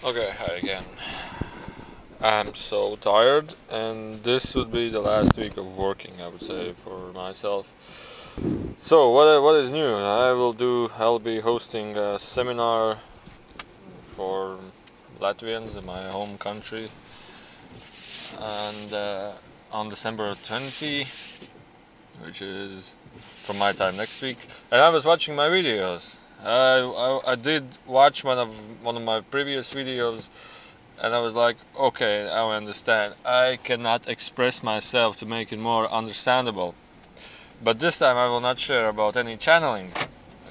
Okay, hi again. I'm so tired, and this would be the last week of working, I would say, for myself. So, what is new? I'll be hosting a seminar for Latvians in my home country, and on December 20, which is from my time next week. And I was watching my videos. I did watch one of my previous videos, and I was like, okay, I understand. I cannot express myself to make it more understandable. But this time I will not share about any channeling,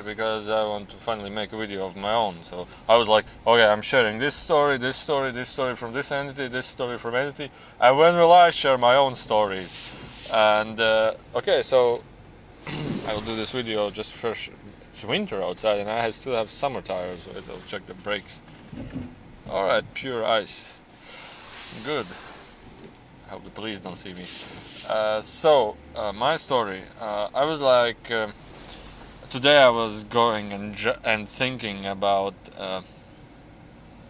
because I want to finally make a video of my own. So I was like, okay, I'm sharing this story from this entity, this story from entity. And when will I share my own stories? And okay, so I will do this video just first. It's winter outside, and I still have summer tires. So I'll check the brakes. Alright, pure ice. Good. I hope the police don't see me. My story. I was like, today I was going and thinking about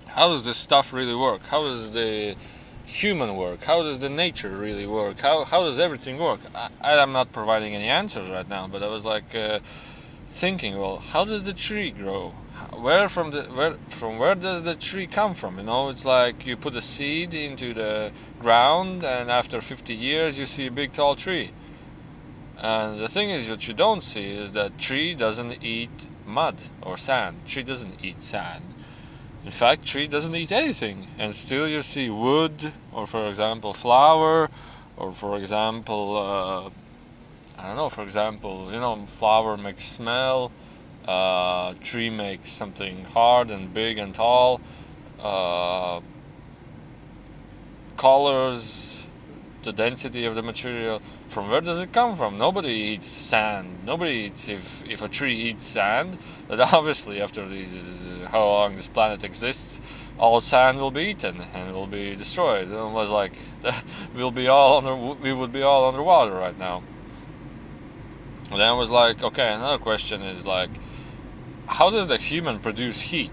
how does this stuff really work? How does the human work? How does the nature really work? How does everything work? I'm not providing any answers right now, but I was like thinking, well, how does the tree grow? From where does the tree come from? You know, it's like you put a seed into the ground, and after 50 years you see a big tall tree. And the thing is, what you don't see is that tree doesn't eat mud or sand. Tree doesn't eat sand. In fact, tree doesn't eat anything, and still you see wood, or for example flower, or for example I don't know. For example, flower makes smell. Tree makes something hard and big and tall. Colors, the density of the material. From where does it come from? Nobody eats sand. Nobody eats if a tree eats sand. That obviously after how long this planet exists, all sand will be eaten and will be destroyed. It was like we would be all underwater right now. And then I was like, okay, another question is like, how does the human produce heat?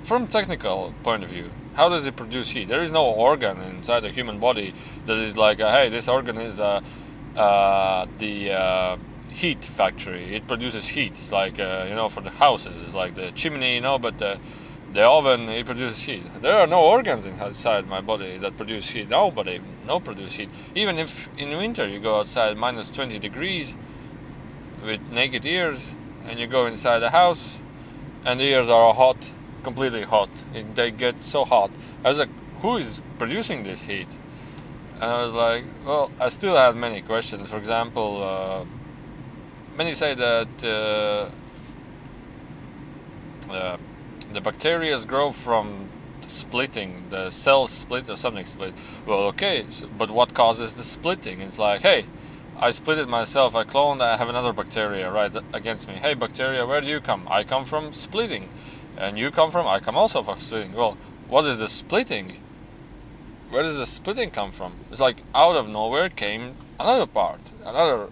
From technical point of view, how does it produce heat? There is no organ inside the human body that is like, hey, this organ is the heat factory. It produces heat. It's like, for the houses, it's like the chimney, but the oven, it produces heat. There are no organs inside my body that produce heat. No produce heat. Even if in winter you go outside minus 20 degrees with naked ears, and you go inside the house, and the ears are hot, completely hot. They get so hot. I was like, who is producing this heat? And I was like, well, I still have many questions. For example, many say that the bacteria grow from splitting, the cells split or something split. Well, okay, but what causes the splitting? It's like, hey, I split it myself, I cloned, I have another bacteria right against me. Hey, bacteria, where do you come? I come from splitting. And you come from? I come also from splitting. Well, what is the splitting? Where does the splitting come from? It's like out of nowhere came another part, another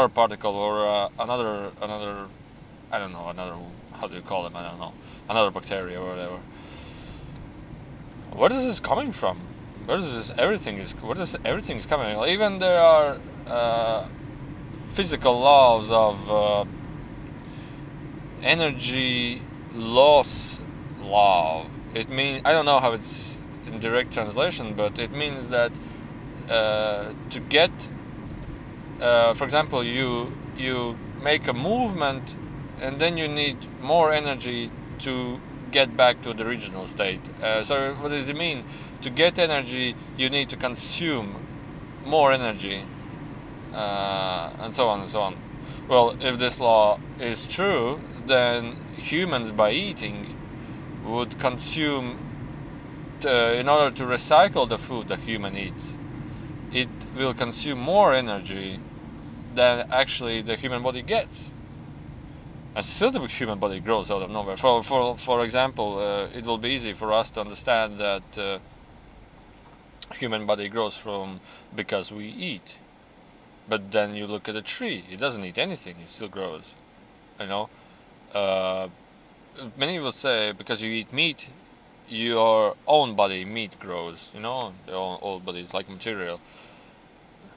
particle, or another, I don't know, how do you call them? I don't know, another bacteria or whatever. Where is this coming from? Where does everything's coming? Even there are physical laws of energy loss law. It means, I don't know how it's in direct translation, but it means that to get, for example, you make a movement, and then you need more energy to get back to the original state. So what does it mean? To get energy, you need to consume more energy, and so on and so on. Well, if this law is true, then humans, by eating, would consume, in order to recycle the food the human eats, it will consume more energy than actually the human body gets. And still the human body grows out of nowhere. For example, it will be easy for us to understand that human body grows because we eat. But then you look at a tree, it doesn't eat anything, it still grows. Many will say because you eat meat, your own body, meat grows. You know, the old body is like material.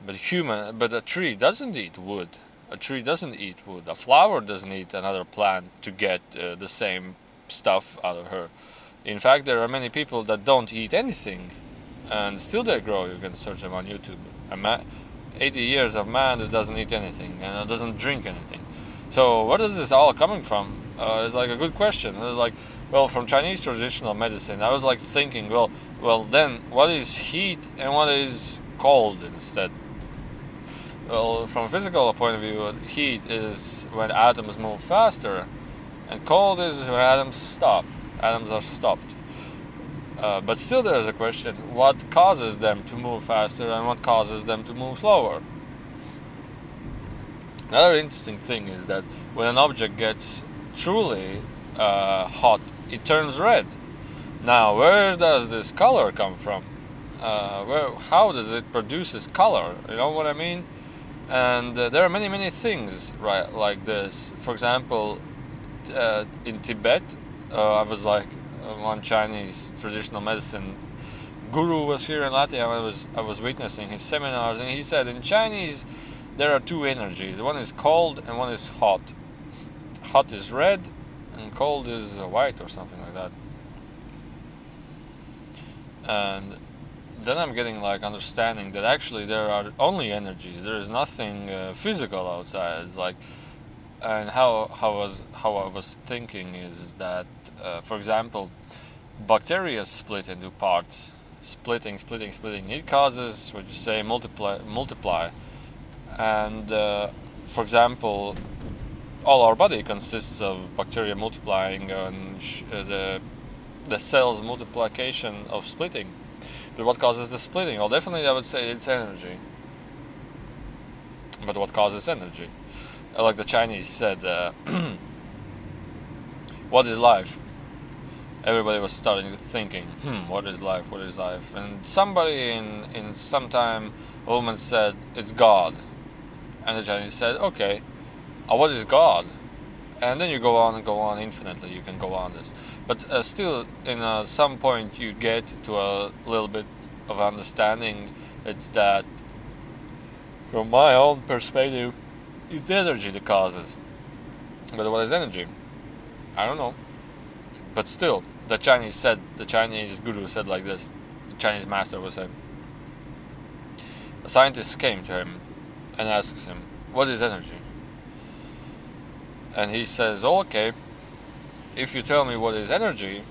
But a tree doesn't eat wood. A tree doesn't eat wood. A flower doesn't eat another plant to get the same stuff out of her. In fact, there are many people that don't eat anything, and still they grow. You can search them on YouTube. 80 years of man that doesn't eat anything and doesn't drink anything. So where is this all coming from? It's like a good question. It's like, well, from Chinese traditional medicine. I was like thinking, well, then what is heat and what is cold instead? Well, from a physical point of view, heat is when atoms move faster, and cold is when atoms stop. Atoms are stopped. But still there is a question, what causes them to move faster and what causes them to move slower? Another interesting thing is that when an object gets truly hot, it turns red. Now, where does this color come from? How does it produce this color? You know what I mean? And there are many things right like this. For example, in Tibet, I was like one Chinese traditional medicine guru was here in Latvia. I was witnessing his seminars, and he said in Chinese there are two energies. One is cold and one is hot. Hot is red, and cold is white or something like that. And then I'm getting like understanding that actually there are only energies. There is nothing physical outside. It's like, and how I was thinking is that, for example, bacteria split into parts, splitting. It causes what you say multiply, and for example, all our body consists of bacteria multiplying and the cell's multiplication of splitting. But what causes the splitting? Well, definitely I would say it's energy. But what causes energy? Like the Chinese said, what is life? Everybody was starting to thinking, what is life? What is life? And somebody in some time, a woman said, it's God. And the Chinese said, okay, what is God? And then you go on infinitely. You can go on this, but still, in some point, you get to a little bit of understanding. It's that, from my own perspective, it's energy that causes. But what is energy? I don't know. But still, the Chinese guru said like this. The Chinese master was saying. A scientist came to him and asks him, "What is energy?" And he says, okay, if you tell me what is energy,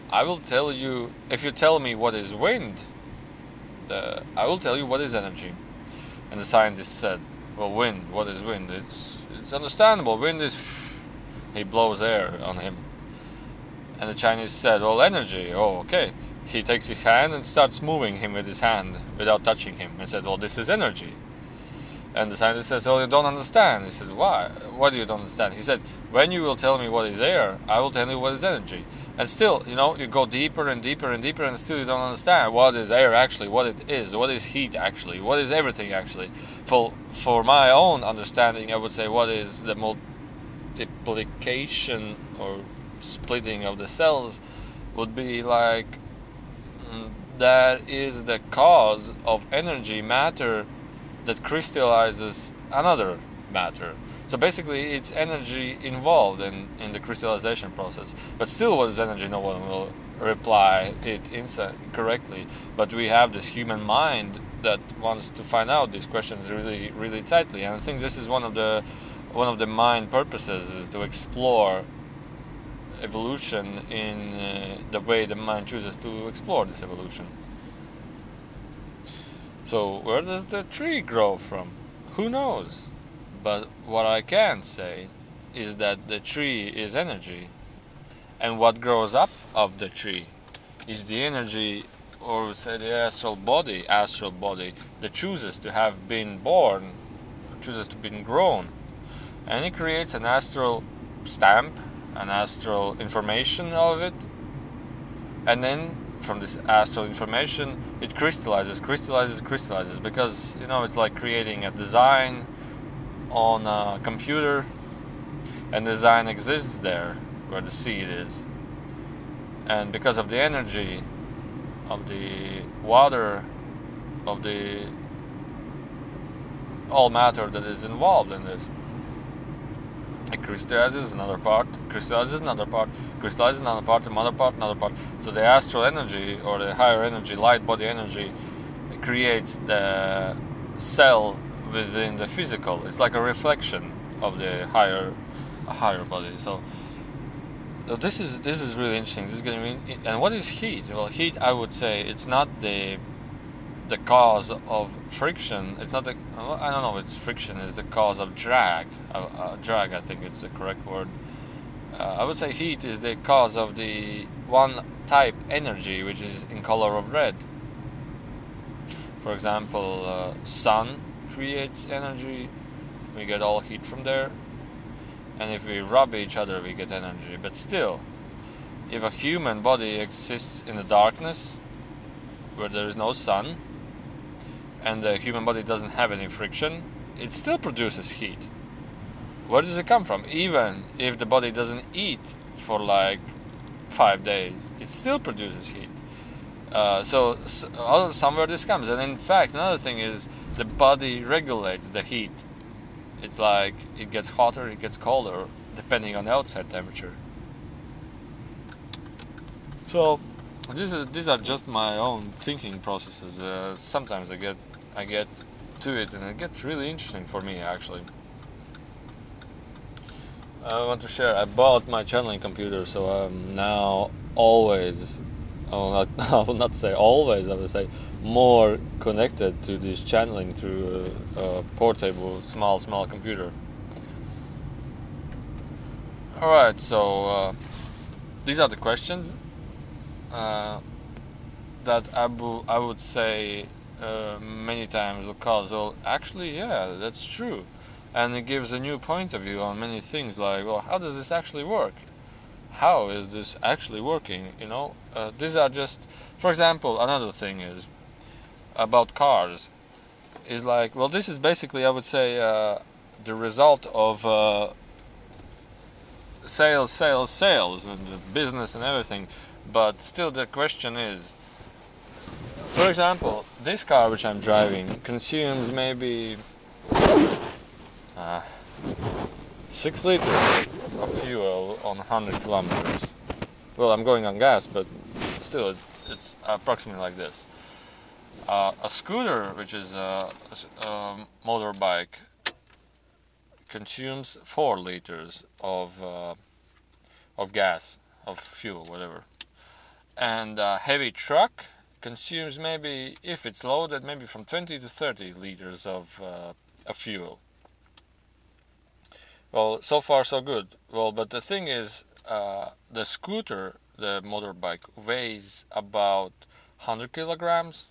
I will tell you. If you tell me what is wind, I will tell you what is energy. And the scientist said, well, wind, what is wind? It's understandable. Wind is, he blows air on him. And the Chinese said, well, energy, oh, okay. He takes his hand and starts moving him with his hand without touching him, and said, well, this is energy. And the scientist says, oh, you don't understand. He said, why? Why do you don't understand? He said, when you will tell me what is air, I will tell you what is energy. And still, you go deeper and deeper and deeper, and still you don't understand what is air actually, what it is, what is heat actually, what is everything actually. For my own understanding, I would say what is the multiplication or splitting of the cells would be like, that is the cause of energy matter that crystallizes another matter. So basically it's energy involved in the crystallization process. But still, what is energy? No one will reply it correctly. But we have this human mind that wants to find out these questions really, really tightly. And I think this is one of the mind purposes, is to explore evolution in the way the mind chooses to explore this evolution. So where does the tree grow from? Who knows? But what I can say is that the tree is energy, and what grows up of the tree is the energy, or say the astral body that chooses to have been born, chooses to be grown, and it creates an astral stamp, an astral information of it, and then from this astral information it crystallizes, because it's like creating a design on a computer, and design exists there where the seed is, and because of the energy of the water, of the all matter that is involved in this, it crystallizes another part, crystallizes another part, crystallizes another part, another part, another part. So the astral energy, or the higher energy, light body energy, creates the cell within the physical. It's like a reflection of the higher body. So this is really interesting. This is going to be. And what is heat? Well, heat, I would say, it's not the cause of friction. It's not the, I don't know if it's friction is the cause of drag. Drag, I think it's the correct word. I would say heat is the cause of the one type energy, which is in color of red. For example, sun creates energy. We get all heat from there. And if we rub each other, we get energy. But still, if a human body exists in the darkness, where there is no sun, and the human body doesn't have any friction, it still produces heat. Where does it come from? Even if the body doesn't eat for like 5 days, it still produces heat. So somewhere this comes. And in fact, another thing is the body regulates the heat. It's like it gets hotter, it gets colder, depending on the outside temperature. So these are just my own thinking processes. Sometimes I get to it, and it gets really interesting for me, actually. I want to share. I bought my channeling computer, so I'm now always, I will not say always, I will say more connected to this channeling through a portable, small computer. Alright, so these are the questions that I would say many times will cause, well, actually, yeah, that's true. And it gives a new point of view on many things, like, well, how does this actually work? How is this actually working? You know, these are just, for example, another thing is about cars. Is like, well, this is basically, I would say, the result of sales, and the business and everything. But still, the question is, for example, this car which I'm driving consumes maybe 6 liters of fuel on 100 kilometers. Well, I'm going on gas, but still, it's approximately like this. A scooter, which is a motorbike, consumes 4 liters of gas, of fuel, whatever. And a heavy truck consumes, maybe, if it's loaded, maybe from 20 to 30 liters of fuel. Well, so far so good. Well, but the thing is, the scooter, the motorbike, weighs about 100 kilograms.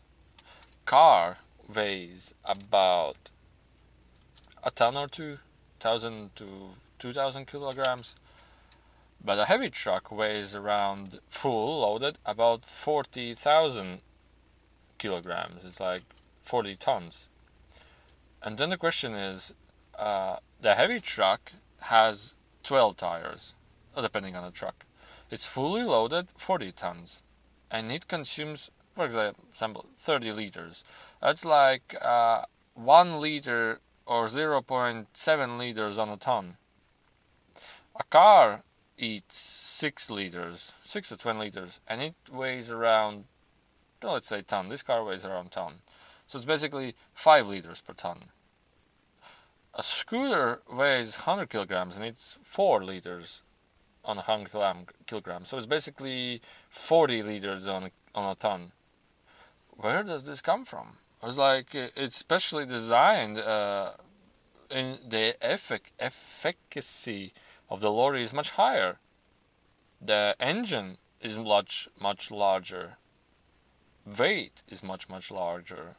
Car weighs about a ton or 2,000 to 2,000 kilograms. But a heavy truck weighs around, full loaded, about 40,000 kilograms. It's like 40 tons. And then the question is, the heavy truck has 12 tires, depending on the truck. It's fully loaded, 40 tons, and it consumes, for example, 30 liters. That's like 1 liter or 0.7 liters on a ton. A car eats 6 liters, 6 to 20 liters, and it weighs around, let's say, ton. This car weighs around ton. So it's basically 5 liters per ton. A scooter weighs 100 kilograms and it's 4 liters on 100 kilograms. So it's basically 40 liters on a ton. Where does this come from? It's like, it's specially designed, in the efficacy of the lorry is much higher. The engine is much larger. Weight is much larger.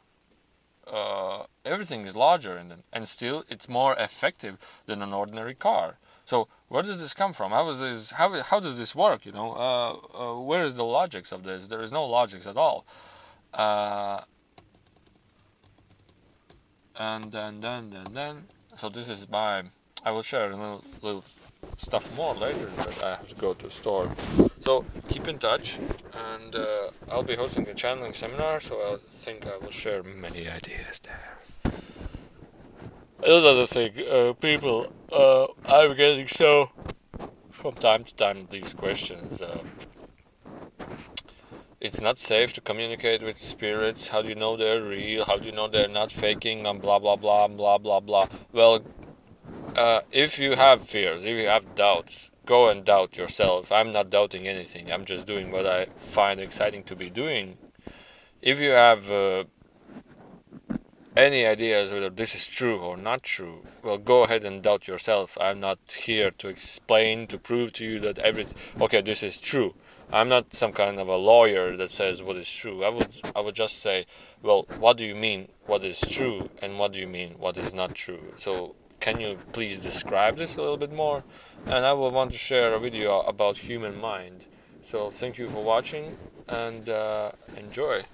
Everything is larger, and still it's more effective than an ordinary car. So where does this come from? How does this work? You know, where is the logics of this? There is no logics at all. And then. So this is I will share a little stuff more later, but I have to go to a store. So keep in touch, and I'll be hosting a channeling seminar, so I think I will share many ideas there. Another thing, people, I'm getting so from time to time these questions. It's not safe to communicate with spirits. How do you know they're real? How do you know they're not faking? And blah blah blah and blah blah blah. Well, if you have fears, if you have doubts, go and doubt yourself. I'm not doubting anything. I'm just doing what I find exciting to be doing. If you have any ideas whether this is true or not true, well, go ahead and doubt yourself. I'm not here to explain, to prove to you that okay, this is true. I'm not some kind of a lawyer that says what is true. I would just say, well, what do you mean what is true, and what do you mean what is not true? So can you please describe this a little bit more? And I will want to share a video about human mind. So thank you for watching, and enjoy.